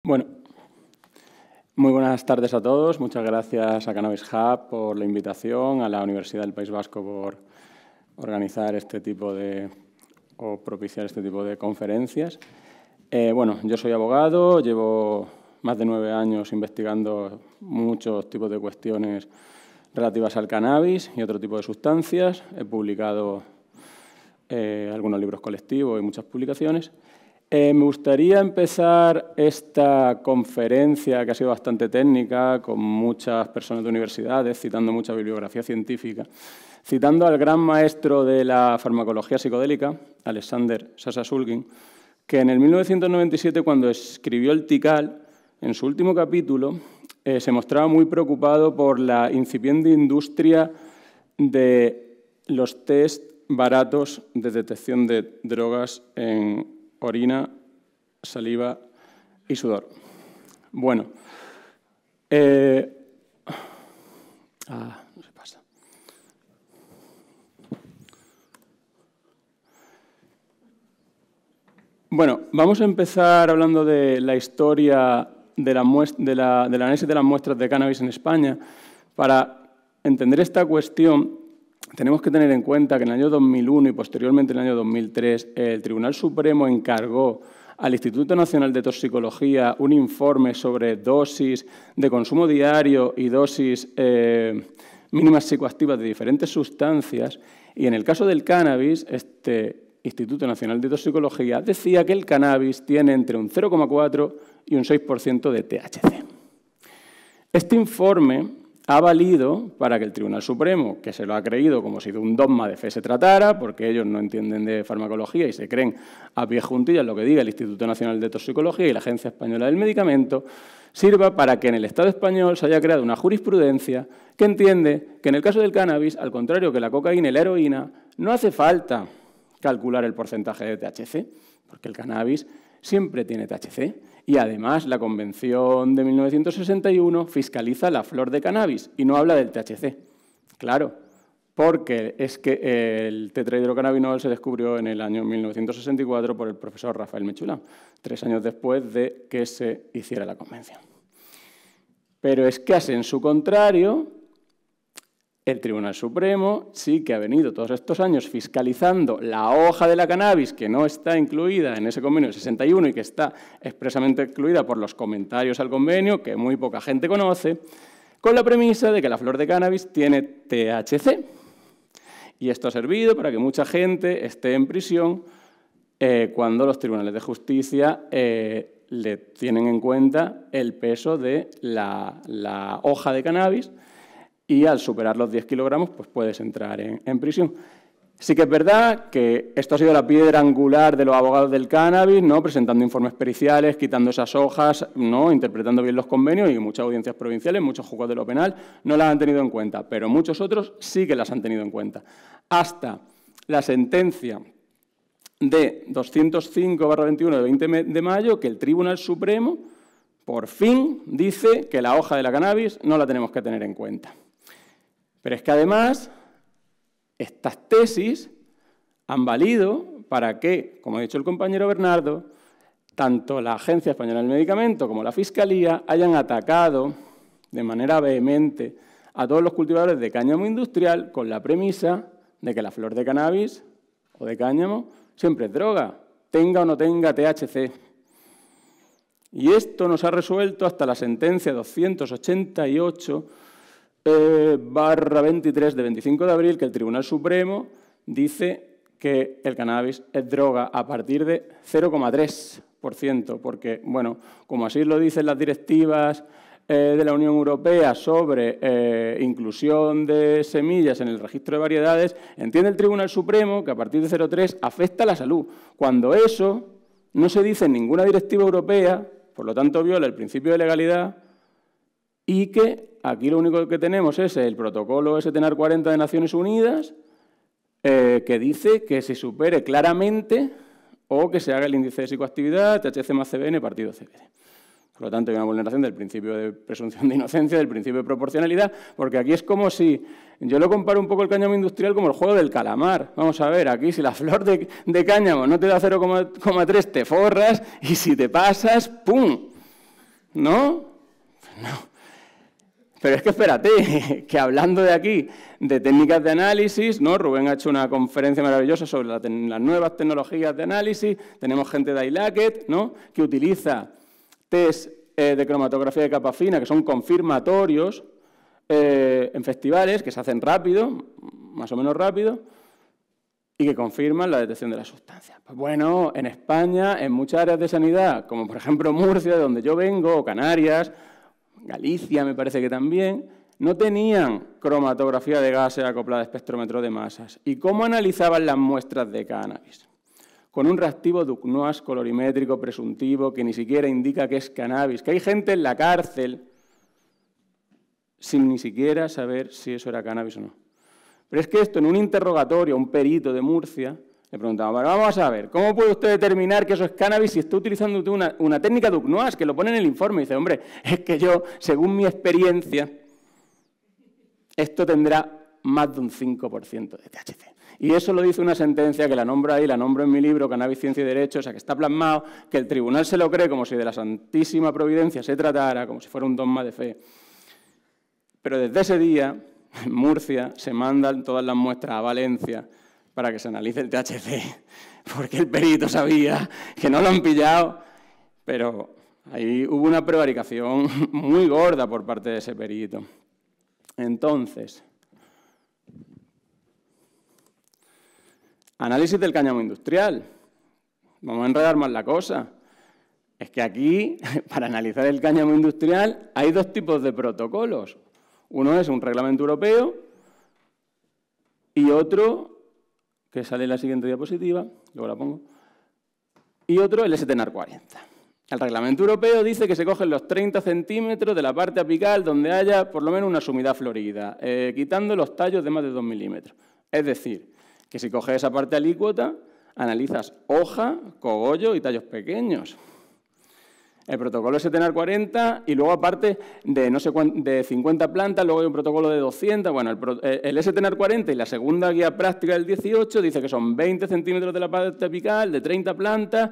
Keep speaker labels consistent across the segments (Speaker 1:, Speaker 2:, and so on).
Speaker 1: Bueno, muy buenas tardes a todos. Muchas gracias a Cannabis Hub por la invitación, a la Universidad del País Vasco por organizar o propiciar este tipo de conferencias. Bueno, yo soy abogado, llevo más de 9 años investigando muchos tipos de cuestiones relativas al cannabis y otro tipo de sustancias. He publicado algunos libros colectivos y muchas publicaciones. Me gustaría empezar esta conferencia, que ha sido bastante técnica, con muchas personas de universidades, citando mucha bibliografía científica, citando al gran maestro de la farmacología psicodélica, Alexander Sasa-Shulgin, que en el 1997, cuando escribió el Tikal, en su último capítulo, se mostraba muy preocupado por la incipiente industria de los test baratos de detección de drogas en orina, saliva y sudor. Bueno, no se pasa. Bueno, vamos a empezar hablando de la historia del análisis de las muestras de cannabis en España. Para entender esta cuestión, tenemos que tener en cuenta que en el año 2001 y posteriormente en el año 2003 el Tribunal Supremo encargó al Instituto Nacional de Toxicología un informe sobre dosis de consumo diario y dosis mínimas psicoactivas de diferentes sustancias, y en el caso del cannabis, este Instituto Nacional de Toxicología decía que el cannabis tiene entre un 0,4 y un 6% de THC. Este informe ha valido para que el Tribunal Supremo, que se lo ha creído como si de un dogma de fe se tratara, porque ellos no entienden de farmacología y se creen a pie juntillas lo que diga el Instituto Nacional de Toxicología y la Agencia Española del Medicamento, sirva para que en el Estado español se haya creado una jurisprudencia que entiende que en el caso del cannabis, al contrario que la cocaína y la heroína, no hace falta calcular el porcentaje de THC, porque el cannabis siempre tiene THC. Y además la Convención de 1961 fiscaliza la flor de cannabis y no habla del THC. Claro, porque es que el tetrahidrocannabinol se descubrió en el año 1964 por el profesor Rafael Mechúlem, 3 años después de que se hiciera la convención. Pero es que a sensu contrario, el Tribunal Supremo sí que ha venido todos estos años fiscalizando la hoja de la cannabis, que no está incluida en ese convenio del 61 y que está expresamente excluida por los comentarios al convenio, que muy poca gente conoce, con la premisa de que la flor de cannabis tiene THC. Y esto ha servido para que mucha gente esté en prisión cuando los tribunales de justicia le tienen en cuenta el peso de la hoja de cannabis, y al superar los 10 kilogramos pues puedes entrar en prisión. Sí que es verdad que esto ha sido la piedra angular de los abogados del cannabis, ¿no? Presentando informes periciales, quitando esas hojas, ¿no? Interpretando bien los convenios, y muchas audiencias provinciales, muchos juzgados de lo penal no las han tenido en cuenta, pero muchos otros sí que las han tenido en cuenta. Hasta la sentencia de 205/21 de 20 de mayo, que el Tribunal Supremo por fin dice que la hoja de la cannabis no la tenemos que tener en cuenta. Pero es que además estas tesis han valido para que, como ha dicho el compañero Bernardo, tanto la Agencia Española del Medicamento como la Fiscalía hayan atacado de manera vehemente a todos los cultivadores de cáñamo industrial con la premisa de que la flor de cannabis o de cáñamo siempre es droga, tenga o no tenga THC. Y esto nos ha resuelto hasta la sentencia 288/23 de 25 de abril, que el Tribunal Supremo dice que el cannabis es droga a partir de 0,3%, porque, bueno, como así lo dicen las directivas de la Unión Europea sobre inclusión de semillas en el registro de variedades, entiende el Tribunal Supremo que a partir de 0,3 afecta a la salud, cuando eso no se dice en ninguna directiva europea, por lo tanto viola el principio de legalidad, y que aquí lo único que tenemos es el protocolo STNAR 40 de Naciones Unidas, que dice que se supere claramente o que se haga el índice de psicoactividad, THC más CBN partido CBD. Por lo tanto, hay una vulneración del principio de presunción de inocencia, del principio de proporcionalidad, porque aquí es como si, yo lo comparo un poco el cáñamo industrial como el juego del calamar. Vamos a ver, aquí si la flor de cáñamo no te da 0,3, te forras, y si te pasas, ¡pum! ¿No? No. Pero es que espérate, que hablando de aquí, de técnicas de análisis, ¿no? Rubén ha hecho una conferencia maravillosa sobre las nuevas tecnologías de análisis, tenemos gente de iLacket, ¿no? Que utiliza test de cromatografía de capa fina, que son confirmatorios en festivales, que se hacen rápido, más o menos rápido, y que confirman la detección de las sustancias. Pues bueno, en España, en muchas áreas de sanidad, como por ejemplo Murcia, de donde yo vengo, o Canarias, Galicia me parece que también, no tenían cromatografía de gases acoplada a espectrómetro de masas. ¿Y cómo analizaban las muestras de cannabis? Con un reactivo Duquesnoy colorimétrico presuntivo que ni siquiera indica que es cannabis, que hay gente en la cárcel sin ni siquiera saber si eso era cannabis o no. Pero es que esto en un interrogatorio a un perito de Murcia le preguntaba, bueno, vamos a ver, ¿cómo puede usted determinar que eso es cannabis si está utilizando una técnica Duquesnoy que lo pone en el informe? Y dice, hombre, es que yo, según mi experiencia, esto tendrá más de un 5% de THC. Y eso lo dice una sentencia que la nombro ahí, la nombro en mi libro, Cannabis, Ciencia y Derecho, o sea, que está plasmado, que el tribunal se lo cree como si de la Santísima Providencia se tratara, como si fuera un dogma de fe. Pero desde ese día, en Murcia, se mandan todas las muestras a Valencia para que se analice el THC, porque el perito sabía que no lo han pillado, pero ahí hubo una prevaricación muy gorda por parte de ese perito. Entonces, análisis del cáñamo industrial. Vamos a enredar más la cosa. Es que aquí, para analizar el cáñamo industrial, hay dos tipos de protocolos. Uno es un reglamento europeo y otro, que sale en la siguiente diapositiva, luego la pongo, y otro el STNAR 40. El reglamento europeo dice que se cogen los 30 centímetros de la parte apical donde haya por lo menos una sumidad florida, quitando los tallos de más de 2 milímetros. Es decir, que si coges esa parte alícuota, analizas hoja, cogollo y tallos pequeños. El protocolo STNAR 40 y luego aparte de, no sé de 50 plantas, luego hay un protocolo de 200. Bueno, el STNAR 40 y la segunda guía práctica del 18 dice que son 20 centímetros de la parte apical, de 30 plantas.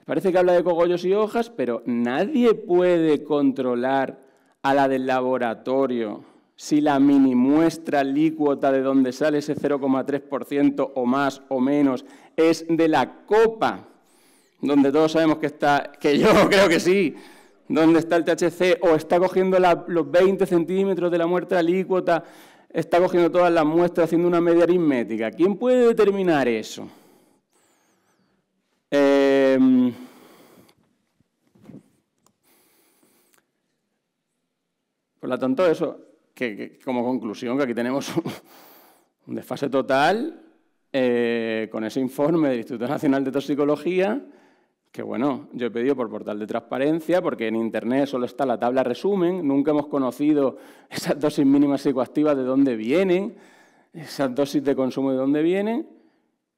Speaker 1: Parece que habla de cogollos y hojas, pero nadie puede controlar a la del laboratorio si la mini muestra alícuota de donde sale ese 0,3% o más o menos es de la copa, donde todos sabemos que está, que yo creo que sí, donde está el THC, o está cogiendo los 20 centímetros de la muestra alícuota, está cogiendo todas las muestras haciendo una media aritmética. ¿Quién puede determinar eso? Por lo tanto, eso, que como conclusión, que aquí tenemos un desfase total con ese informe del Instituto Nacional de Toxicología, que bueno, yo he pedido por portal de transparencia, porque en Internet solo está la tabla resumen, nunca hemos conocido esas dosis mínimas psicoactivas de dónde vienen, esas dosis de consumo de dónde vienen,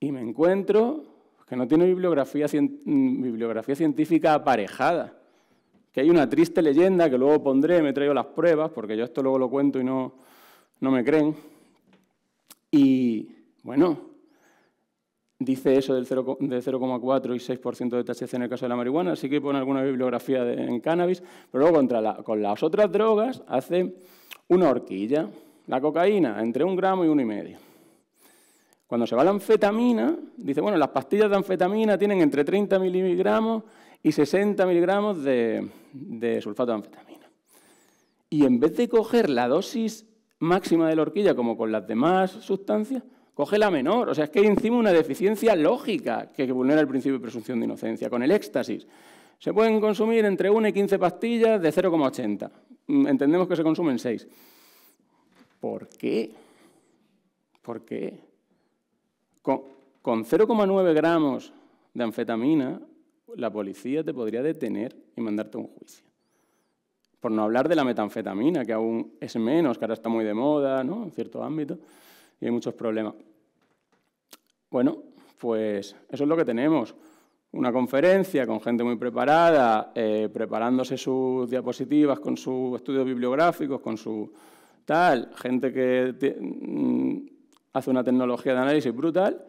Speaker 1: y me encuentro que no tiene bibliografía científica aparejada, que hay una triste leyenda que luego pondré, me traigo las pruebas, porque yo esto luego lo cuento y no me creen, y bueno, dice eso del 0,4 y 6% de THC en el caso de la marihuana, sí que pone alguna bibliografía en cannabis, pero luego con las otras drogas hace una horquilla. La cocaína, entre 1 gramo y 1,5. Cuando se va a la anfetamina, dice, bueno, las pastillas de anfetamina tienen entre 30 miligramos y 60 miligramos de sulfato de anfetamina. Y en vez de coger la dosis máxima de la horquilla, como con las demás sustancias, coge la menor. O sea, es que hay encima una deficiencia lógica que vulnera el principio de presunción de inocencia. Con el éxtasis se pueden consumir entre 1 y 15 pastillas de 0,80. Entendemos que se consumen 6. ¿Por qué? ¿Por qué? Con 0,9 gramos de anfetamina, la policía te podría detener y mandarte a un juicio. Por no hablar de la metanfetamina, que aún es menos, que ahora está muy de moda, ¿no?, en ciertos ámbitos, y hay muchos problemas. Bueno, pues eso es lo que tenemos. Una conferencia con gente muy preparada, preparándose sus diapositivas con sus estudios bibliográficos, con su tal, gente que hace una tecnología de análisis brutal,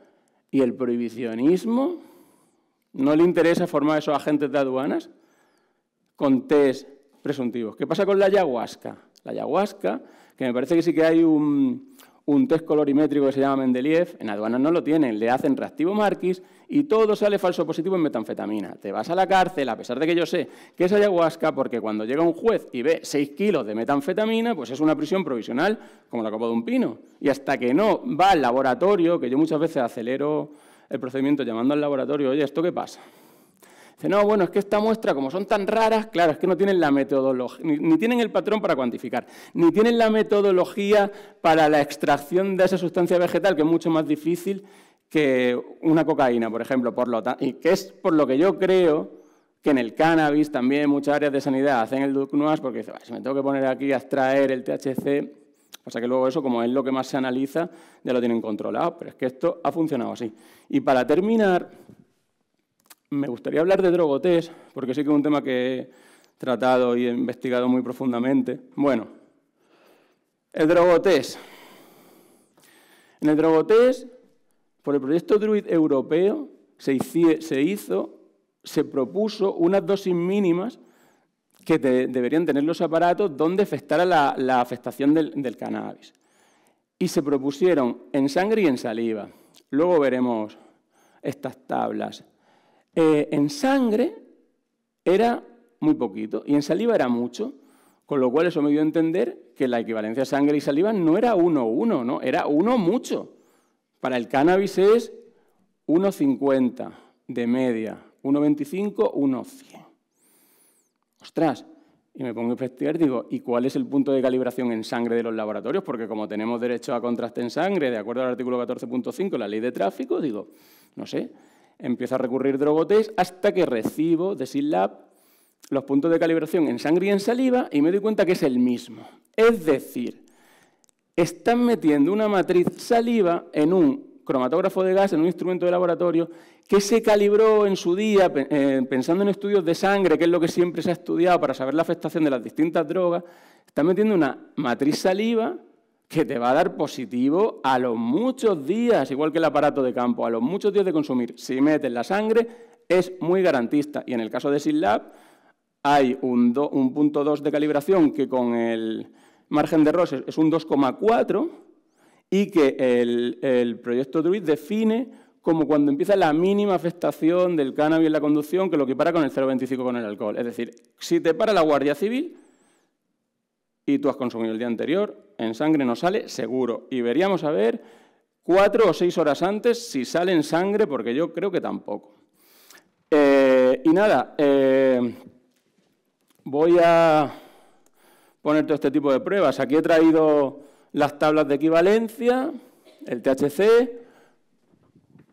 Speaker 1: y el prohibicionismo no le interesa formar esos agentes de aduanas con test presuntivos. ¿Qué pasa con la ayahuasca? La ayahuasca, que me parece que sí que hay un test colorimétrico que se llama Mendeleev, en aduanas no lo tienen, le hacen reactivo Marquis y todo sale falso positivo en metanfetamina. Te vas a la cárcel, a pesar de que yo sé que es ayahuasca, porque cuando llega un juez y ve 6 kilos de metanfetamina, pues es una prisión provisional, como la copa de un pino. Y hasta que no va al laboratorio, que yo muchas veces acelero el procedimiento llamando al laboratorio, oye, ¿esto qué pasa? Dice, no, bueno, es que esta muestra, como son tan raras, claro, es que no tienen la metodología, ni tienen el patrón para cuantificar, ni tienen la metodología para la extracción de esa sustancia vegetal, que es mucho más difícil que una cocaína, por ejemplo, y que es por lo que yo creo que en el cannabis también muchas áreas de sanidad hacen el DUCNUAS, porque dice, si me tengo que poner aquí a extraer el THC, pasa que luego eso, como es lo que más se analiza, ya lo tienen controlado, pero es que esto ha funcionado así. Y para terminar, me gustaría hablar de drogotest, porque sí que es un tema que he tratado y he investigado muy profundamente. Bueno, el drogotest. En el drogotest, por el proyecto Druid europeo, se propuso unas dosis mínimas que deberían tener los aparatos donde afectara la afectación del cannabis. Y se propusieron en sangre y en saliva. Luego veremos estas tablas. En sangre era muy poquito y en saliva era mucho, con lo cual eso me dio a entender que la equivalencia de sangre y saliva no era 1:1, ¿no? Era 1 mucho. Para el cannabis es 1,50 de media, 1,25, 1,100. Ostras, y me pongo a investigar, digo, ¿y cuál es el punto de calibración en sangre de los laboratorios? Porque como tenemos derecho a contraste en sangre, de acuerdo al artículo 14.5 de la ley de tráfico, digo, no sé, empiezo a recurrir drogotest hasta que recibo de SYNLAB los puntos de calibración en sangre y en saliva y me doy cuenta que es el mismo. Es decir, están metiendo una matriz saliva en un cromatógrafo de gas, en un instrumento de laboratorio, que se calibró en su día pensando en estudios de sangre, que es lo que siempre se ha estudiado para saber la afectación de las distintas drogas. Están metiendo una matriz saliva que te va a dar positivo a los muchos días, igual que el aparato de campo, a los muchos días de consumir. Si metes la sangre, es muy garantista. Y en el caso de SYNLAB, hay un 0,2 de calibración que con el margen de error es un 2,4 y que el proyecto Druid define como cuando empieza la mínima afectación del cannabis en la conducción, que lo equipara con el 0,25 con el alcohol. Es decir, si te para la Guardia Civil y tú has consumido el día anterior, en sangre no sale seguro. Y veríamos a ver 4 o 6 horas antes si sale en sangre, porque yo creo que tampoco. Y nada, voy a poner todo este tipo de pruebas. Aquí he traído las tablas de equivalencia, el THC,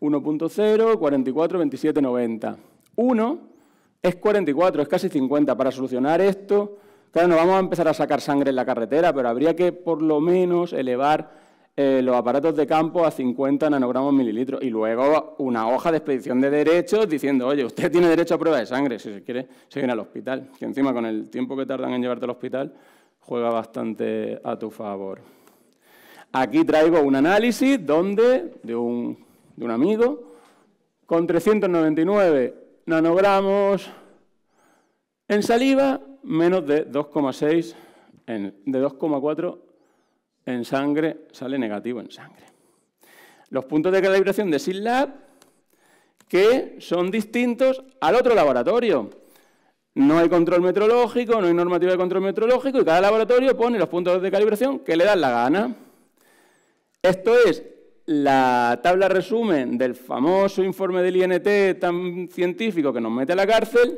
Speaker 1: 1.0, 44, 27, 90. 1 es 44, es casi 50. Para solucionar esto, claro, no vamos a empezar a sacar sangre en la carretera, pero habría que por lo menos elevar los aparatos de campo a 50 nanogramos mililitros y luego una hoja de expedición de derechos diciendo, oye, usted tiene derecho a prueba de sangre, si se quiere, se viene al hospital, que encima con el tiempo que tardan en llevarte al hospital juega bastante a tu favor. Aquí traigo un análisis de un amigo con 399 nanogramos en saliva, menos de 2,6, de 2,4 en sangre, sale negativo en sangre. Los puntos de calibración de SYNLAB, que son distintos al otro laboratorio. No hay control metrológico, no hay normativa de control metrológico y cada laboratorio pone los puntos de calibración que le dan la gana. Esto es la tabla resumen del famoso informe del INT tan científico que nos mete a la cárcel.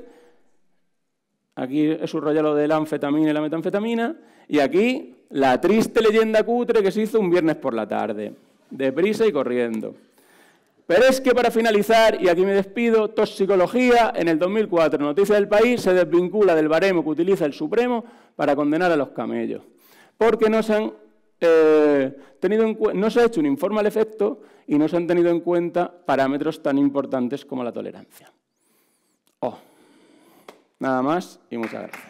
Speaker 1: Aquí he subrayado lo de la anfetamina y la metanfetamina. Y aquí la triste leyenda cutre que se hizo un viernes por la tarde, deprisa y corriendo. Pero es que para finalizar, y aquí me despido, toxicología, en el 2004, Noticia del País, se desvincula del baremo que utiliza el Supremo para condenar a los camellos. Porque no se ha hecho un informe al efecto y no se han tenido en cuenta parámetros tan importantes como la tolerancia. Nada más y muchas gracias.